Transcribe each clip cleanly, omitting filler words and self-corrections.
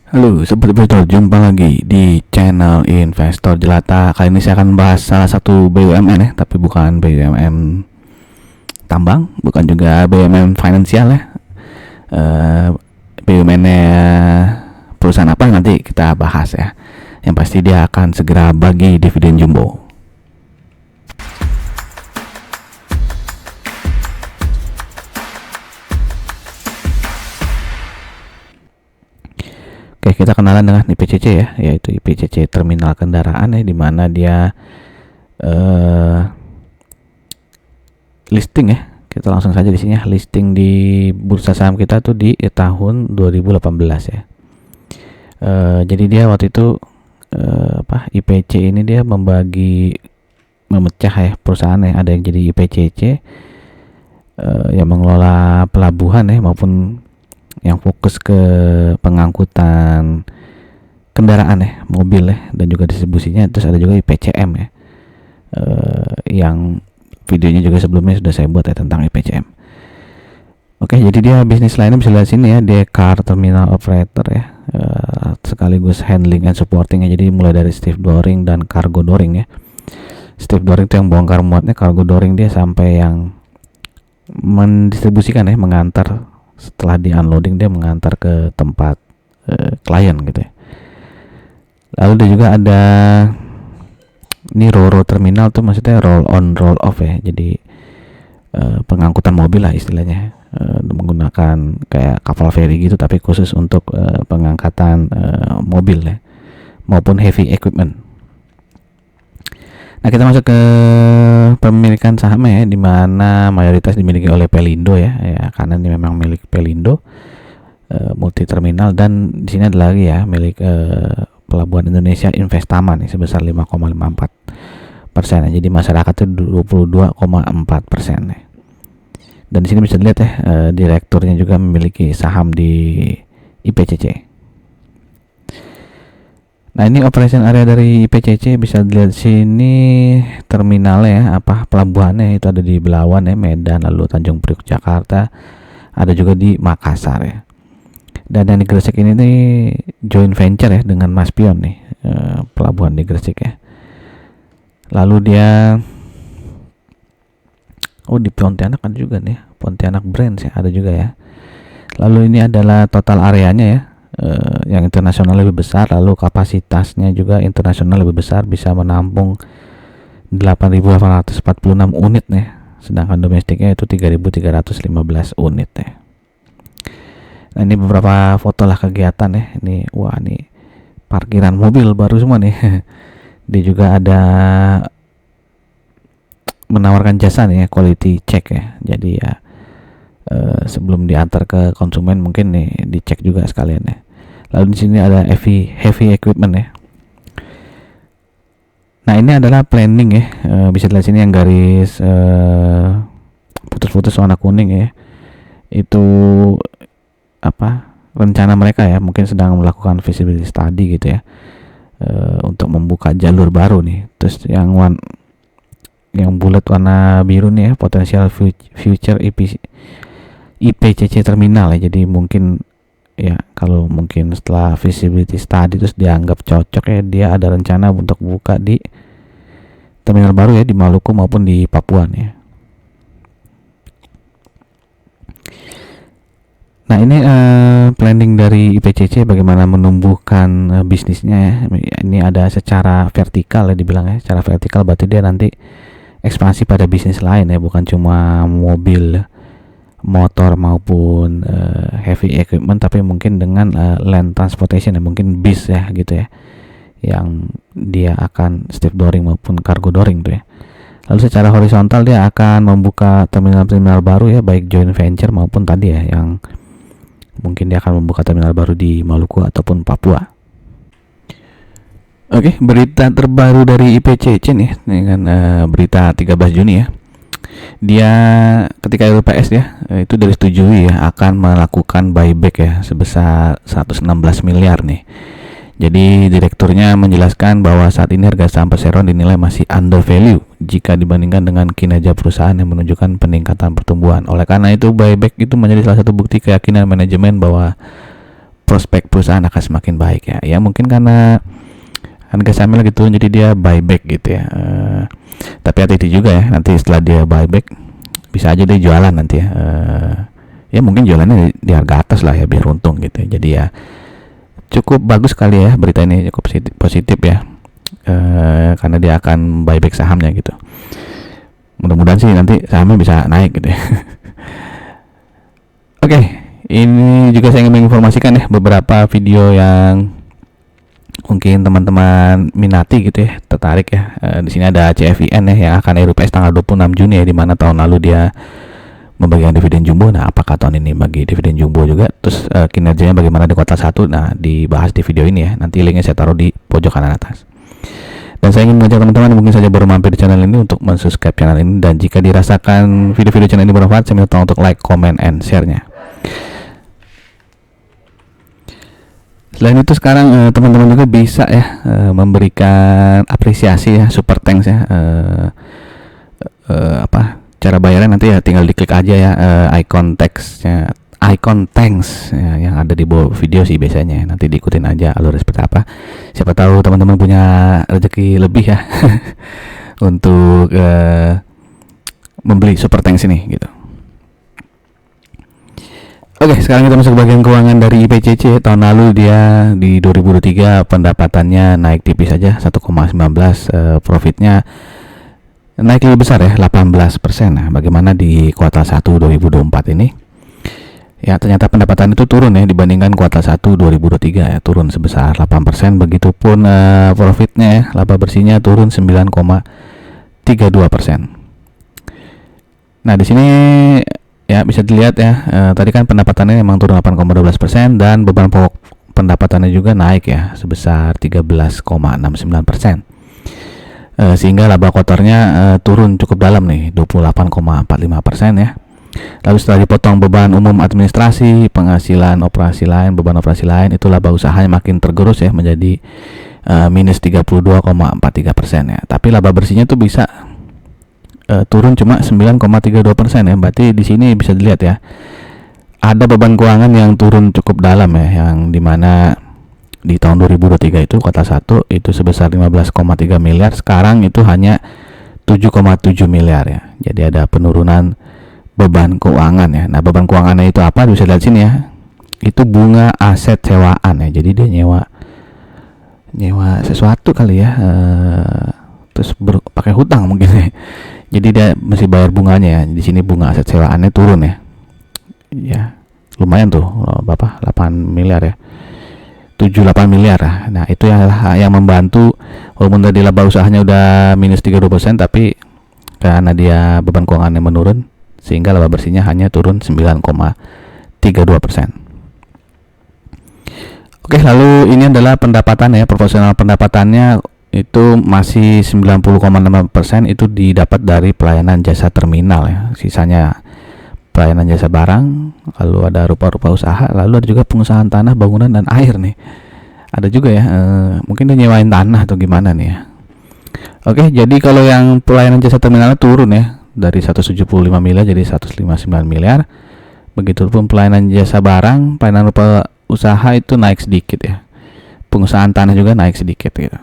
Halo, Sobat Investor, jumpa lagi di channel Investor Jelata. Kali ini saya akan bahas salah satu BUMN ya, tapi bukan BUMN tambang, bukan juga BUMN finansial ya. BUMN perusahaan apa nanti kita bahas ya. Yang pasti dia akan segera bagi dividen jumbo. Oke, kita kenalan dengan IPCC ya, yaitu IPCC Terminal Kendaraan ya, di mana dia listing ya. Kita langsung saja di sini ya, listing di bursa saham kita tuh di tahun 2018 ya. Jadi dia waktu itu IPC ini dia memecah ya perusahaan ya, ada yang jadi IPCC yang mengelola pelabuhan ya, maupun yang fokus ke pengangkutan kendaraan ya, mobil ya, dan juga distribusinya. Terus ada juga IPCM ya, yang videonya juga sebelumnya sudah saya buat ya tentang IPCM. Oke, jadi dia bisnis lainnya bisa lihat sini ya, dia car terminal operator ya, sekaligus handling and supporting ya. Jadi mulai dari stevedoring dan cargo dooring ya. Stevedoring itu yang bongkar muatnya, cargo dooring dia sampai yang mendistribusikan ya, mengantar. Setelah di unloading dia mengantar ke tempat klien gitu ya. Lalu dia juga ada ini RoRo terminal tuh, maksudnya roll on roll off ya. Jadi pengangkutan mobil lah istilahnya, menggunakan kayak kapal feri gitu, tapi khusus untuk pengangkatan mobil ya, maupun heavy equipment. Nah, kita masuk ke pemilikan sahamnya ya, di mana mayoritas dimiliki oleh Pelindo ya, karena ini memang milik Pelindo multi terminal. Dan di sini ada lagi ya milik Pelabuhan Indonesia Investama nih sebesar 5,54%. Jadi masyarakat itu 22,4% ya. Dan di sini bisa dilihat ya, direkturnya juga memiliki saham di IPCC. Nah, ini operation area dari IPCC bisa dilihat sini, terminalnya ya, pelabuhannya itu ada di Belawan ya, Medan, lalu Tanjung Priok Jakarta, ada juga di Makassar ya. Dan yang di Gresik ini nih joint venture ya dengan Mas Pion nih, pelabuhan di Gresik ya. Lalu dia di Pontianak ada juga nih, Pontianak Brands ya, ada juga ya. Lalu ini adalah total areanya ya, yang internasional lebih besar, lalu kapasitasnya juga internasional lebih besar, bisa menampung 8.846 unit nih, sedangkan domestiknya itu 3.315 unit ya. Nah, ini beberapa foto lah kegiatan ya. Ini nih parkiran mobil baru semua nih. Dia juga ada menawarkan jasa nih ya, quality check ya. Jadi ya sebelum diantar ke konsumen mungkin nih dicek juga sekalian ya. Lalu di sini ada heavy equipment ya. Nah, ini adalah planning ya. Bisa dilihat sini yang garis putus-putus warna kuning ya. Itu rencana mereka ya, mungkin sedang melakukan feasibility study gitu ya, untuk membuka jalur baru nih. Terus yang bulat warna biru nih ya, potensial future IPCC terminal ya. Jadi mungkin ya, kalau mungkin setelah feasibility study terus dianggap cocok ya, dia ada rencana untuk buka di terminal baru ya, di Maluku maupun di Papua nih ya. Nah, ini planning dari IPCC bagaimana menumbuhkan bisnisnya ya. Ini ada secara vertikal ya, dibilang ya, secara vertikal berarti dia nanti ekspansi pada bisnis lain ya, bukan cuma mobil, motor maupun heavy equipment, tapi mungkin dengan land transportation ya, mungkin bis ya gitu ya, yang dia akan stevedoring maupun cargo dooring tuh ya. Lalu secara horizontal dia akan membuka terminal-terminal baru ya, baik joint venture maupun tadi ya, yang mungkin dia akan membuka terminal baru di Maluku ataupun Papua. Oke, berita terbaru dari IPCC nih, ini kan berita 13 Juni ya. Dia ketika LPS ya, itu disetujui ya, akan melakukan buyback ya sebesar 116 miliar nih. Jadi direkturnya menjelaskan bahwa saat ini harga saham Perseroan dinilai masih under value jika dibandingkan dengan kinerja perusahaan yang menunjukkan peningkatan pertumbuhan. Oleh karena itu buyback itu menjadi salah satu bukti keyakinan manajemen bahwa prospek perusahaan akan semakin baik ya. Ya mungkin karena harga sahamnya lagi turun jadi dia buyback gitu ya. Tapi hati-hati juga ya, nanti setelah dia buyback bisa aja dia jualan nanti ya. Ya mungkin jualannya di harga atas lah ya biar untung gitu ya. Jadi ya cukup bagus kali ya, berita ini cukup positif ya. Karena dia akan buyback sahamnya gitu. Mudah-mudahan sih nanti sahamnya bisa naik gitu ya. Oke, ini juga saya ingin menginformasikan ya beberapa video yang mungkin teman-teman minati gitu ya, tertarik ya. Di sini ada CFIN ya yang akan RUPS tanggal 26 Juni ya, di mana tahun lalu dia membagikan dividen jumbo. Nah, apakah tahun ini bagi dividen jumbo juga? Terus kinerjanya bagaimana di kuartal 1? Nah, dibahas di video ini ya. Nanti linknya saya taruh di pojok kanan atas. Dan saya ingin mengajak teman-teman yang mungkin saja baru mampir di channel ini untuk mensubscribe channel ini, dan jika dirasakan video-video channel ini bermanfaat, saya minta untuk like, comment, and share-nya. Selain itu sekarang teman-teman juga bisa ya memberikan apresiasi ya, super thanks ya. Cara bayarnya nanti ya tinggal diklik aja ya icon teksnya, icon thanks ya, yang ada di bawah video sih biasanya. Nanti diikutin aja alurnya seperti apa. Siapa tahu teman-teman punya rezeki lebih ya untuk membeli super thanks ini gitu. Oke, sekarang kita masuk ke bagian keuangan dari IPCC. Tahun lalu dia di 2023 pendapatannya naik tipis saja 1,19, profitnya naik lebih besar ya 18%. Nah, bagaimana di kuartal 1 2024 ini? Ya, ternyata pendapatan itu turun ya dibandingkan kuartal 1 2023 ya, turun sebesar 8%. Begitupun profitnya ya, laba bersihnya turun 9,32%. Nah, di sini ya bisa dilihat ya, tadi kan pendapatannya memang turun 8,12% dan beban pokok pendapatannya juga naik ya sebesar 13,69%. Sehingga laba kotornya turun cukup dalam nih 28,45% ya. Lalu setelah dipotong beban umum administrasi, penghasilan operasi lain, beban operasi lain, itu laba usahanya makin tergerus ya menjadi minus 32,43% ya. Tapi laba bersihnya tuh bisa turun cuma 9,32% ya. Berarti di sini bisa dilihat ya, ada beban keuangan yang turun cukup dalam ya, yang dimana di tahun 2023 itu kuartal 1 itu sebesar 15,3 miliar, sekarang itu hanya 7,7 miliar ya. Jadi ada penurunan beban keuangan ya. Nah, beban keuangannya itu apa? Bisa lihat sini ya. Itu bunga aset sewaan ya. Jadi dia nyewa sesuatu kali ya, terus pakai hutang mungkin ya. Jadi dia mesti bayar bunganya ya. Di sini bunga aset sewaannya turun ya. Ya, lumayan tuh, Bapak, 8 miliar ya. 7-8 miliar lah. Nah, itu yang membantu, walaupun tadi laba usahanya udah minus 32%, tapi karena dia beban keuangannya menurun sehingga laba bersihnya hanya turun 9,32%. Oke, lalu ini adalah pendapatan ya, proporsional pendapatannya itu masih 90,6% itu didapat dari pelayanan jasa terminal ya. Sisanya pelayanan jasa barang, lalu ada rupa-rupa usaha, lalu ada juga pengusahaan tanah, bangunan, dan air nih. Ada juga ya, mungkin dia nyewain tanah atau gimana nih ya. Oke, jadi kalau yang pelayanan jasa terminalnya turun ya, dari 175 miliar jadi 159 miliar. Begitupun pelayanan jasa barang, pelayanan rupa usaha itu naik sedikit ya. Pengusahaan tanah juga naik sedikit gitu.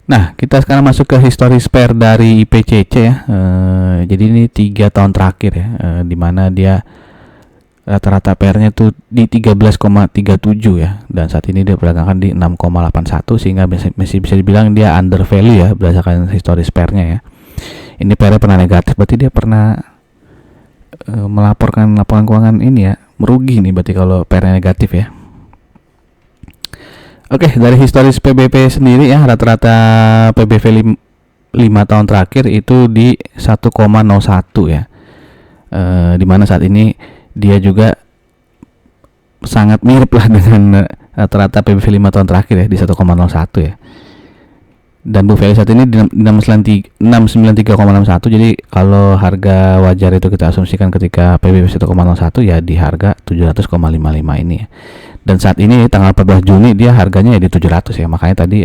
Nah, kita sekarang masuk ke history spare dari IPCC ya. Jadi ini 3 tahun terakhir ya, di mana dia rata-rata PR-nya tuh di 13,37 ya, dan saat ini dia berdasarkan di 6,81, sehingga masih bisa dibilang dia under value ya berdasarkan history spare-nya ya. Ini PR-nya pernah negatif, berarti dia pernah melaporkan laporan keuangan ini ya, merugi nih berarti kalau PR-nya negatif ya. Oke, dari historis PBV sendiri ya, rata-rata PBV 5 tahun terakhir itu di 1,01 ya. Dimana saat ini dia juga sangat mirip lah dengan rata-rata PBV 5 tahun terakhir ya, di 1,01 ya. Dan book value saat ini di 693,61. Jadi kalau harga wajar itu kita asumsikan ketika PBV 1,01 ya di harga 700,55 ini ya. Dan saat ini tanggal 14 Juni dia harganya ya di 700 ya. Makanya tadi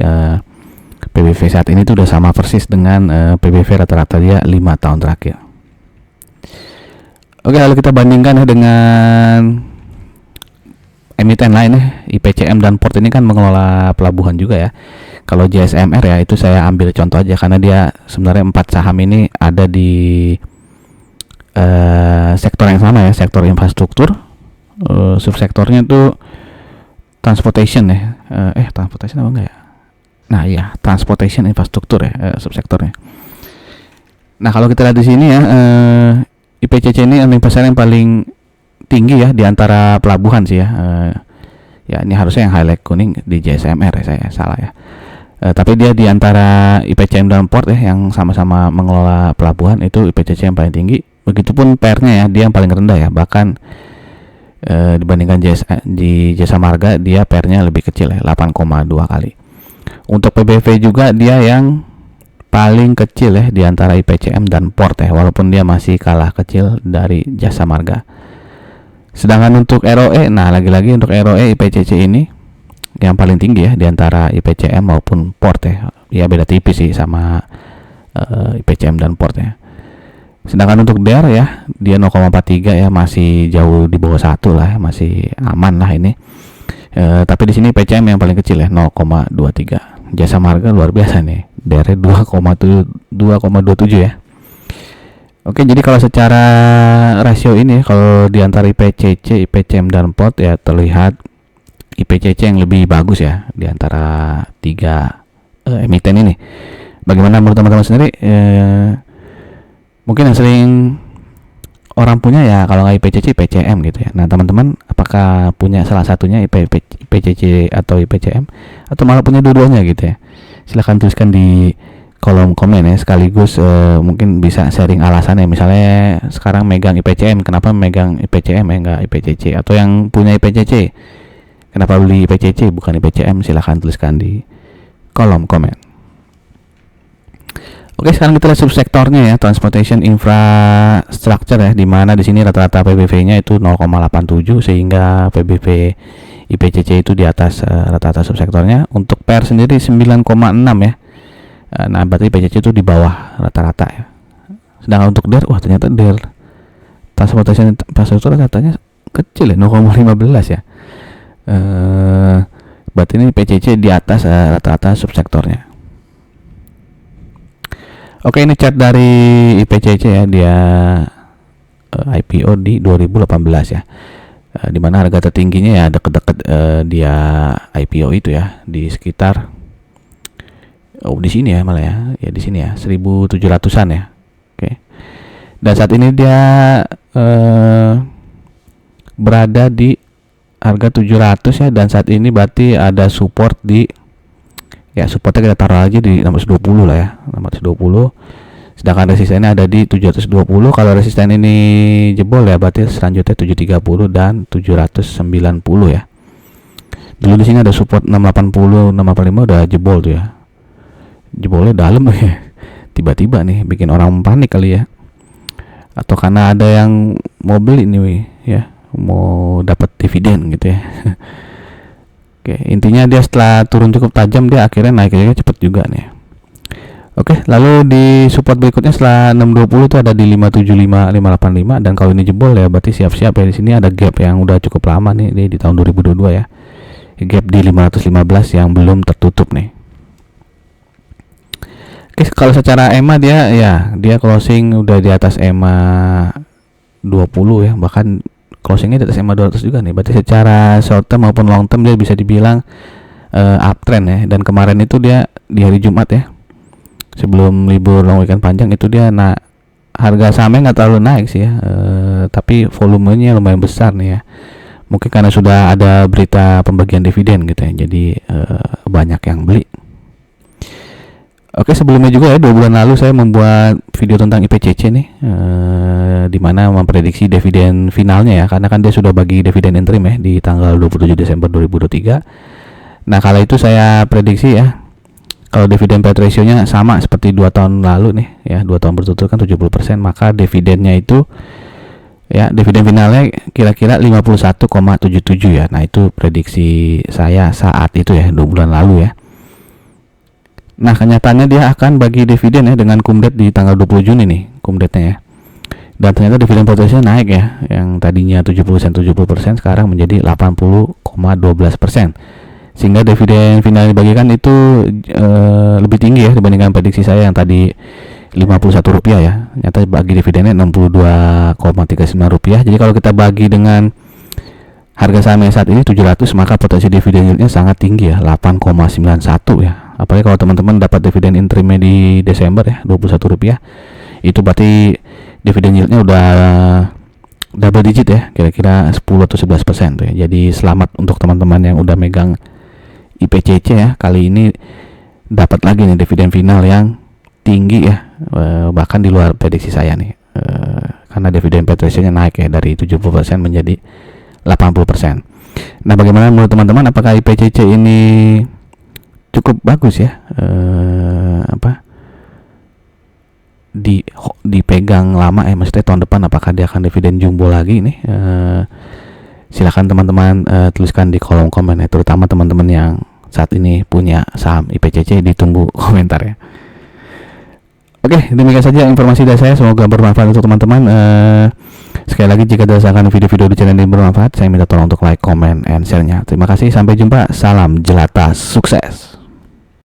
PBV saat ini tuh udah sama persis dengan PBV rata-rata dia 5 tahun terakhir. Oke, lalu kita bandingkan ya dengan emiten lain ya, IPCM dan Port ini kan mengelola pelabuhan juga ya. Kalau JSMR ya itu saya ambil contoh aja karena dia sebenarnya 4 saham ini ada di sektor yang sama ya, sektor infrastruktur. Subsektornya itu transportation ya. Transportation apa enggak ya? Nah iya, transportation infrastruktur ya, subsektornya. Nah kalau kita lihat di sini ya, IPCC ini earning per share yang paling tinggi ya di antara pelabuhan sih ya. Ya ini harusnya yang highlight kuning di JSMR ya, saya salah ya. Tapi dia di antara IPCM dan Port ya yang sama-sama mengelola pelabuhan, itu IPCC yang paling tinggi. Begitupun PER-nya ya, dia yang paling rendah ya. Bahkan dibandingkan di Jasa Marga, dia PER-nya lebih kecil ya, 8,2 kali. Untuk PBV juga dia yang paling kecil ya di antara IPCM dan Port ya, walaupun dia masih kalah kecil dari Jasa Marga. Sedangkan untuk ROE, nah lagi-lagi untuk ROE IPCC ini yang paling tinggi ya di antara IPCM maupun Port ya. Ya beda tipis sih sama IPCM dan Port ya. Sedangkan untuk DER ya, dia 0,43 ya, masih jauh di bawah 1 lah, masih aman lah ini. Tapi di sini IPCM yang paling kecil ya, 0,23. Jasa Marga luar biasa nih, DER 2,27 ya. Oke, jadi kalau secara rasio ini, kalau di antara IPCC, IPCM dan Port ya terlihat IPCC yang lebih bagus ya di antara 3 emiten ini. Bagaimana menurut teman-teman sendiri? Mungkin yang sering orang punya ya kalau nggak IPCC, IPCM gitu ya. Nah teman-teman, apakah punya salah satunya IPCC atau IPCM, atau malah punya dua-duanya gitu ya? Silahkan tuliskan di kolom komen ya, sekaligus mungkin bisa sharing alasannya. Misalnya sekarang megang IPCM, kenapa megang IPCM ya nggak IPCC? Atau yang punya IPCC, kenapa beli IPCC bukan IPCM? Silahkan tuliskan di kolom komen. Oke, sekarang kita lihat subsektornya ya, transportation infrastructure ya, di mana di sini rata-rata PBV-nya itu 0,87 sehingga PBV IPCC itu di atas rata-rata subsektornya. Untuk PER sendiri 9,6 ya. Nah, berarti IPCC itu di bawah rata-rata ya. Sedangkan untuk DER, wah ternyata DER transportation infrastructure katanya kecil ya, 0,15 ya. Berarti ini IPCC di atas rata-rata subsektornya. Oke, ini chart dari IPCC ya, dia IPO di 2018 ya, dimana harga tertingginya ya deket-deket dia IPO itu ya, di sekitar di sini ya, malah ya di sini ya 1.700-an ya. Oke, dan saat ini dia berada di harga 700 ya, dan saat ini berarti ada support di ya, supportnya kita taruh aja di 620 lah ya, 620. Sedangkan resistennya ada di 720. Kalau resisten ini jebol ya, berarti selanjutnya 730 dan 790 ya. Dulu di sini ada support 680, 685 udah jebol tuh ya. Jebolnya dalam ya. Tiba-tiba nih bikin orang panik kali ya. Atau karena ada yang mau beli nih ya, mau dapat dividen gitu ya. Oke, intinya dia setelah turun cukup tajam, dia akhirnya naiknya cepet juga nih. Oke, lalu di support berikutnya setelah 620 itu ada di 575, 585, dan kalau ini jebol ya berarti siap-siap ya, di sini ada gap yang udah cukup lama nih di tahun 2022 ya. Gap di 515 yang belum tertutup nih. Oke, kalau secara EMA dia closing udah di atas EMA 20 ya, bahkan closingnya di atas EMA 200 juga nih. Berarti secara short term maupun long term dia bisa dibilang uptrend ya. Dan kemarin itu dia di hari Jumat ya, sebelum libur long weekend panjang itu dia harga sahamnya nggak terlalu naik sih ya, tapi volumenya lumayan besar nih ya. Mungkin karena sudah ada berita pembagian dividen gitu ya, jadi banyak yang beli. Oke, sebelumnya juga ya 2 bulan lalu saya membuat video tentang IPCC nih, di mana memprediksi dividen finalnya ya, karena kan dia sudah bagi dividen interim ya di tanggal 27 Desember 2023. Nah, kala itu saya prediksi ya, kalau dividen payout ratio-nya sama seperti 2 tahun lalu nih ya, 2 tahun berturut-turut kan 70%, maka dividennya itu ya, dividen finalnya kira-kira 51,77 ya. Nah, itu prediksi saya saat itu ya, 2 bulan lalu ya. Nah, kenyataannya dia akan bagi dividen ya dengan cum date di tanggal 20 Juni nih, cum date-nya ya. Dan ternyata dividen potential naik ya, yang tadinya 70% sekarang menjadi 80,12%. Sehingga dividen final dibagikan itu lebih tinggi ya dibandingkan prediksi saya yang tadi Rp51 ya. Ternyata bagi dividennya Rp62,39. Jadi kalau kita bagi dengan harga sahamnya saat ini 700, maka potensi dividen yieldnya sangat tinggi ya, 8,91 ya. Apalagi kalau teman-teman dapat dividen interimnya di Desember ya, Rp21, itu berarti dividen yieldnya udah double digit ya, kira-kira 10 atau 11% tuh ya. Jadi selamat untuk teman-teman yang udah megang IPCC ya, kali ini dapat lagi nih dividen final yang tinggi ya, bahkan di luar prediksi saya nih, karena dividen petroleumnya naik ya dari 70% menjadi 80%. Nah, bagaimana menurut teman-teman, apakah IPCC ini cukup bagus ya, dipegang lama ya, maksudnya tahun depan apakah dia akan dividen jumbo lagi nih? Silakan teman-teman tuliskan di kolom komen ya, terutama teman-teman yang saat ini punya saham IPCC, ditunggu komentar ya. Oke, demikian saja informasi dari saya, semoga bermanfaat untuk teman-teman. Sekali lagi, jika dirasakan video-video di channel ini bermanfaat, saya minta tolong untuk like, comment, and share-nya. Terima kasih, sampai jumpa, salam jelata, sukses.